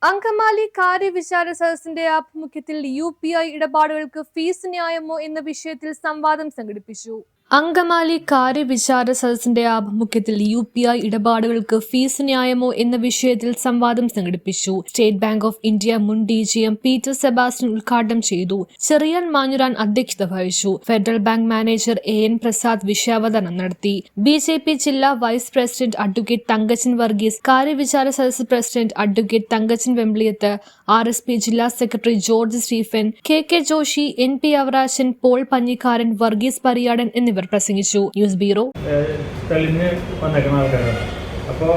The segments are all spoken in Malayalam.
അങ്കമാലി കാര്യവിചാര സദസ്സിന്റെ ആഭിമുഖ്യത്തിൽ UPI ഇടപാടുകൾക്ക് ഫീസ് ന്യായമോ എന്ന വിഷയത്തിൽ സംവാദം സംഘടിപ്പിച്ചു. അങ്കമാലി കാര്യവിചാര സദസ്സിന്റെ ആഭിമുഖ്യത്തിൽ UPI ഇടപാടുകൾക്ക് ഫീസ് ന്യായമോ എന്ന വിഷയത്തിൽ സംവാദം സംഘടിപ്പിച്ചു. സ്റ്റേറ്റ് ബാങ്ക് ഓഫ് ഇന്ത്യ മുൻ DGM പീറ്റർ സെബാസ്റ്റ്യൻ ഉദ്ഘാടനം ചെയ്തു. ചെറിയാൻ മാഞ്ഞുരാൻ അധ്യക്ഷത വഹിച്ചു. ഫെഡറൽ ബാങ്ക് മാനേജർ AN പ്രസാദ് വിഷയാവതരണം നടത്തി. BJP ജില്ലാ vice president advocate Thankachan Varghese, കാര്യവിചാര സദസ്സ് president advocate Thankachan Vempiliyath, RSP ജില്ലാ secretary George Stephen, KK Joshi, NP Avarashan, Paul Panjikkaran, Varghese Pariyadan എന്നിവർ പ്രസംഗിച്ചു. ന്യൂസ് ബ്യൂറോ തെളിഞ്ഞ് വന്നേക്കുന്ന ആൾക്കാരാണ്. അപ്പോൾ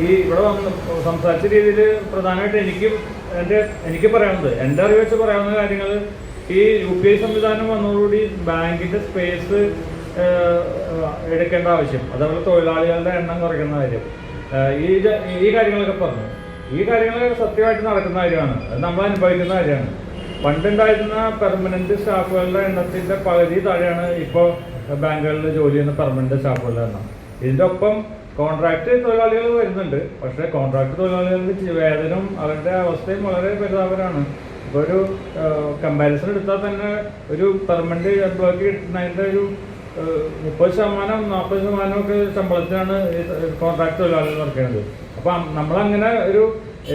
ഈ ഇവിടെ വന്ന് സംസാരിച്ച രീതിയിൽ പ്രധാനമായിട്ട് എനിക്ക് പറയാവുന്നത്, എൻ്റെ അറിവ് വെച്ച് പറയാവുന്ന കാര്യങ്ങൾ, ഈ UPI സംവിധാനം വന്നതോടുകൂടി ബാങ്കിൻ്റെ സ്പേസ് എടുക്കേണ്ട ആവശ്യം, അതേപോലെ തൊഴിലാളികളുടെ എണ്ണം കുറയ്ക്കുന്ന കാര്യം, ഈ കാര്യങ്ങളൊക്കെ പറഞ്ഞു. ഈ കാര്യങ്ങളൊക്കെ സത്യമായിട്ട് നടക്കുന്ന കാര്യമാണ്. അത് നമ്മൾ അനുഭവിക്കുന്ന കാര്യമാണ്. പണ്ടുണ്ടായിരുന്ന പെർമനന്റ് സ്റ്റാഫുകളുടെ എണ്ണത്തിൻ്റെ പകുതി താഴെയാണ് ഇപ്പോൾ ബാങ്കുകളിൽ ജോലി ചെയ്യുന്ന പെർമനന്റ് സ്റ്റാഫുകളുടെ എണ്ണം. ഇതിൻ്റെ ഒപ്പം കോൺട്രാക്ട് തൊഴിലാളികൾ വരുന്നുണ്ട്. പക്ഷേ കോൺട്രാക്ട് തൊഴിലാളികൾക്ക് വേതനവും അവരുടെ അവസ്ഥയും വളരെ പരിതാപകരമാണ്. ഇപ്പോൾ ഒരു കമ്പാരിസൺ എടുത്താൽ തന്നെ ഒരു പെർമനന്റ് എംപ്ലോയിക്ക് കിട്ടുന്നതിൻ്റെ ഒരു 30%, 40% ഒക്കെ ശമ്പളത്തിനാണ് ഈ കോൺട്രാക്ട് തൊഴിലാളികൾ വർക്ക് ചെയ്യുന്നത്. അപ്പം നമ്മളങ്ങനെ ഒരു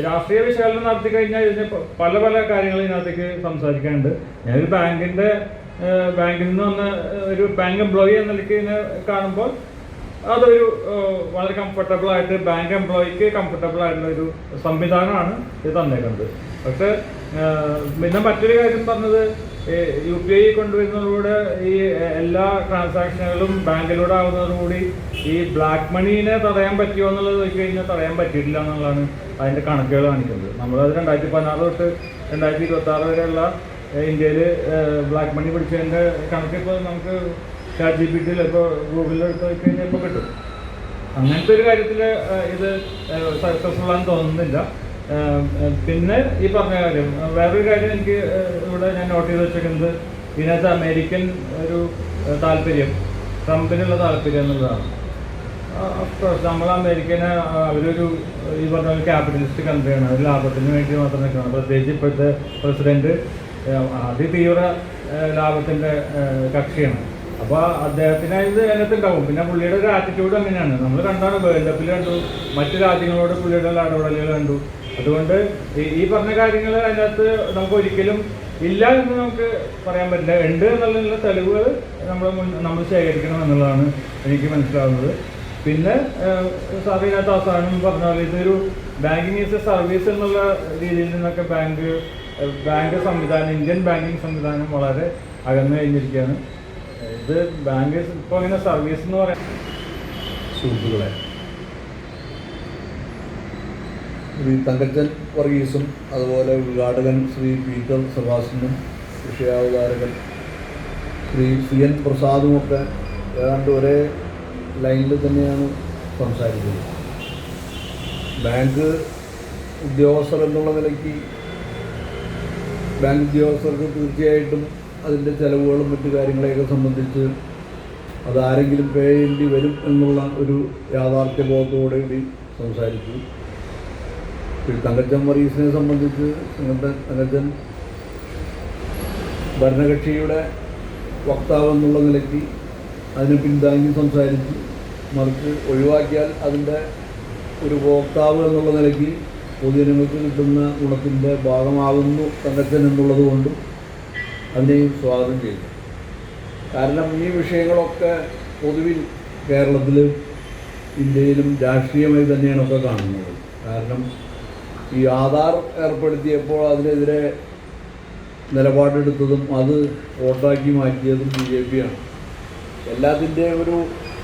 രാഷ്ട്രീയ വിശകലനം നടത്തി കഴിഞ്ഞാൽ ഇതിന് പല കാര്യങ്ങൾ ഇതിനകത്തേക്ക് സംസാരിക്കാനുണ്ട്. ഞാനൊരു ബാങ്കിൽ നിന്ന് വന്ന ഒരു ബാങ്ക് എംപ്ലോയി എന്ന നിലയ്ക്ക് ഇതിനെ കാണുമ്പോൾ അതൊരു വളരെ കംഫർട്ടബിളായിട്ട്, ബാങ്ക് എംപ്ലോയിക്ക് കംഫർട്ടബിൾ ആയിട്ടുള്ള ഒരു സംവിധാനമാണ് ഇത് തന്നേക്കുന്നത്. പക്ഷേ പിന്നെ മറ്റൊരു കാര്യം പറഞ്ഞത്, UPI കൊണ്ടുവരുന്നതോടുകൂടെ ഈ എല്ലാ ട്രാൻസാക്ഷനുകളും ബാങ്കിലൂടെ ആവുന്നതോടുകൂടി ഈ ബ്ലാക്ക് മണീനെ തടയാൻ പറ്റുമോ എന്നുള്ളത് നോക്കി കഴിഞ്ഞാൽ തടയാൻ പറ്റിയിട്ടില്ല എന്നുള്ളതാണ് അതിൻ്റെ കണക്കുകൾ കാണിക്കുന്നത്. നമ്മളത് 2016 തൊട്ട് 2026 വരെയുള്ള ഇന്ത്യയിൽ ബ്ലാക്ക് മണി പിടിച്ചതിൻ്റെ കണക്ക് ഇപ്പോൾ നമുക്ക് ChatGPT ഇപ്പോൾ ഗൂഗിളിൽ എടുത്ത് നോക്കി കഴിഞ്ഞാൽ ഇപ്പോൾ കിട്ടും. അങ്ങനത്തെ ഒരു കാര്യത്തിൽ ഇത് സക്സസ്ഫുൾ ആണെന്ന് തോന്നുന്നില്ല. പിന്നെ ഈ പറഞ്ഞ കാര്യം, വേറൊരു കാര്യം എനിക്ക് ഇവിടെ ഞാൻ നോട്ട് ചെയ്ത് വെച്ചിരിക്കുന്നത്, ഇതിനകത്ത് അമേരിക്കൻ ഒരു താല്പര്യം, ട്രംപിനുള്ള താല്പര്യം എന്നുള്ളതാണ്. അഫ്കോഴ്സ് നമ്മൾ അമേരിക്കനെ അവരൊരു ഈ പറഞ്ഞ ഒരു ക്യാപിറ്റലിസ്റ്റ് കൺട്രിയാണ്. ഒരു ലാഭത്തിന് വേണ്ടി മാത്രം നിൽക്കുകയാണ്. പ്രത്യേകിച്ച് ഇപ്പോഴത്തെ പ്രസിഡന്റ് അതിതീവ്ര ലാഭത്തിൻ്റെ കക്ഷിയാണ്. അപ്പോൾ അദ്ദേഹത്തിന് ഇത് അതിനകത്തുണ്ടാവും. പിന്നെ പുള്ളിയുടെ ഒരു ആറ്റിറ്റ്യൂഡ് അങ്ങനെയാണ്. നമ്മൾ കണ്ടാണ്, വേൾഡ് കപ്പിൽ കണ്ടു, മറ്റു രാജ്യങ്ങളോട് പുള്ളിയുടെ ഇടപെടലുകൾ കണ്ടു. അതുകൊണ്ട് ഈ പറഞ്ഞ കാര്യങ്ങൾ അതിനകത്ത് നമുക്ക് ഒരിക്കലും ഇല്ല എന്ന് നമുക്ക് പറയാൻ പറ്റില്ല. ഉണ്ട് എന്നുള്ള തെളിവുകൾ നമ്മൾ ശേഖരിക്കണം എന്നുള്ളതാണ് എനിക്ക് മനസ്സിലാവുന്നത്. പിന്നെ സാർ ഇതിനകത്ത് അവസാനം പറഞ്ഞ പോലെ ഇതൊരു ബാങ്കിങ് ഈസ് എ സർവീസ് എന്നുള്ള രീതിയിൽ നിന്നൊക്കെ ബാങ്ക് സംവിധാനം, ഇന്ത്യൻ ബാങ്കിങ് സംവിധാനം വളരെ അകന്നു കഴിഞ്ഞിരിക്കുകയാണ്. ഇത് ബാങ്ക് ഇപ്പോൾ അങ്ങനെ സർവീസ് എന്ന് പറയാൻ സുഹൃത്തുക്കളെ, ശ്രീ തങ്കച്ചൻ വർഗീസും അതുപോലെ ഉദ്ഘാടകൻ ശ്രീ പീറ്റർ സെബാസ്റ്റ്യനും വിഷയാവതാരകൻ ശ്രീ CN പ്രസാദുമൊക്കെ ഏതാണ്ട് ഒരേ ലൈനിൽ തന്നെയാണ് സംസാരിക്കുന്നത്. ബാങ്ക് ഉദ്യോഗസ്ഥർ എന്നുള്ള നിലയ്ക്ക് ബാങ്ക് ഉദ്യോഗസ്ഥർക്ക് തീർച്ചയായിട്ടും അതിൻ്റെ ചിലവുകളും മറ്റു കാര്യങ്ങളെയൊക്കെ സംബന്ധിച്ച് അതാരെങ്കിലും പേ ചെയ്യേണ്ടി വരും എന്നുള്ള ഒരു യാഥാർത്ഥ്യബോധത്തോടുകൂടി സംസാരിച്ചു. തങ്കച്ചൻ വർഗീസിനെ സംബന്ധിച്ച് തങ്കച്ചൻ ഭരണകക്ഷിയുടെ വക്താവ് എന്നുള്ള നിലയ്ക്ക് അതിനെ പിന്താങ്ങി സംസാരിച്ചു. മറിച്ച് ഒഴിവാക്കിയാൽ അതിൻ്റെ ഒരു വക്താവ് എന്നുള്ള നിലയ്ക്ക് പൊതുജനങ്ങൾക്ക് കിട്ടുന്ന ഗുണത്തിൻ്റെ ഭാഗമാകുന്നു തങ്കച്ചൻ എന്നുള്ളത് കൊണ്ടും അതിനെയും സ്വാഗതം ചെയ്തു. കാരണം ഈ വിഷയങ്ങളൊക്കെ പൊതുവിൽ കേരളത്തിലും ഇന്ത്യയിലും രാഷ്ട്രീയമായി തന്നെയാണ് ഒക്കെ കാണുന്നത്. കാരണം ഈ ആധാർ ഏർപ്പെടുത്തിയപ്പോൾ അതിനെതിരെ നിലപാടെടുത്തതും അത് വോട്ടാക്കി മാറ്റിയതും BJP ആണ്. എല്ലാത്തിൻ്റെയും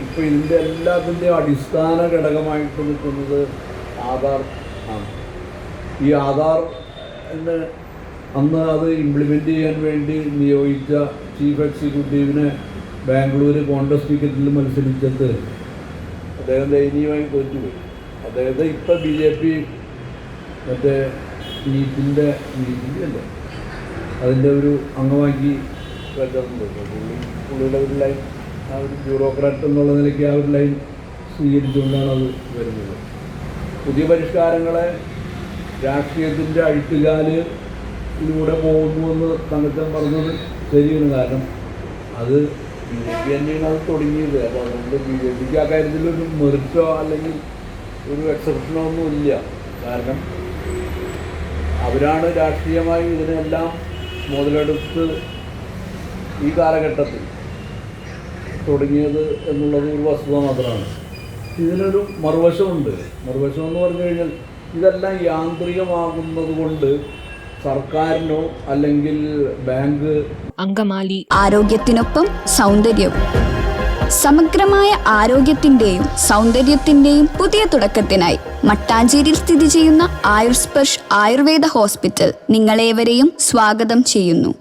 ഇപ്പോൾ ഇതിൻ്റെ എല്ലാത്തിൻ്റെയും അടിസ്ഥാന ഘടകമായിട്ട് നിൽക്കുന്നത് ആധാർ ആണ്. ഈ ആധാർ അന്ന് അത് ഇംപ്ലിമെൻ്റ് ചെയ്യാൻ വേണ്ടി നിയോഗിച്ച ചീഫ് എക്സിക്യൂട്ടീവിനെ ബാംഗ്ലൂർ കോൺഗ്രസ് ടിക്കറ്റിൽ മത്സരിച്ചിട്ട് അദ്ദേഹം ദയനീയമായി തോറ്റുപോയി. അദ്ദേഹത്തെ ഇപ്പോൾ BJP മറ്റേ നീറ്റിൻ്റെ അല്ലേ അതിൻ്റെ ഒരു അംഗമാക്കി വെച്ചിട്ടുണ്ട്. പുള്ളിയുടെ ഒരു ലൈൻ, ആ ഒരു ബ്യൂറോക്രാറ്റ് എന്നുള്ള നിലയ്ക്ക് ആ ഒരു ലൈൻ സ്വീകരിച്ചുകൊണ്ടാണ് അത് വരുന്നത്. പുതിയ പരിഷ്കാരങ്ങളെ രാഷ്ട്രീയത്തിൻ്റെ അഴുത്തുകാലിലൂടെ പോകുന്നുവെന്ന് തങ്കച്ചൻ പറഞ്ഞത് ശരിയാണ്. കാരണം അത് BJP തന്നെയാണ് അത് തുടങ്ങിയത്. അപ്പോൾ അതുകൊണ്ട് BJPക്ക് ആ കാര്യത്തിലൊരു മെറിറ്റോ അല്ലെങ്കിൽ ഒരു എക്സെപ്ഷനോ ഒന്നും ഇല്ല. കാരണം അവരാണ് രാഷ്ട്രീയമായി ഇതിനെല്ലാം മുതലെടുത്ത് ഈ കാലഘട്ടത്തിൽ തുടങ്ങിയത് എന്നുള്ളത് ഒരു വസ്തുത മാത്രമാണ്. ഇതിനൊരു മറുവശമുണ്ട്. മറുവശം എന്ന് പറഞ്ഞു കഴിഞ്ഞാൽ ഇതെല്ലാം യാന്ത്രികമാകുന്നത് കൊണ്ട് സർക്കാരിനോ അല്ലെങ്കിൽ ബാങ്ക് അങ്കമാലി ആരോഗ്യത്തിനൊപ്പം സൗന്ദര്യവും. സമഗ്രമായ ആരോഗ്യത്തിന്റെയും സൗന്ദര്യത്തിന്റെയും പുതിയ തുടക്കത്തിനായി മട്ടാഞ്ചേരിയിൽ സ്ഥിതി ചെയ്യുന്ന ആയുർസ്പർശ് ആയുർവേദ ഹോസ്പിറ്റൽ നിങ്ങളേവരെയും സ്വാഗതം ചെയ്യുന്നു.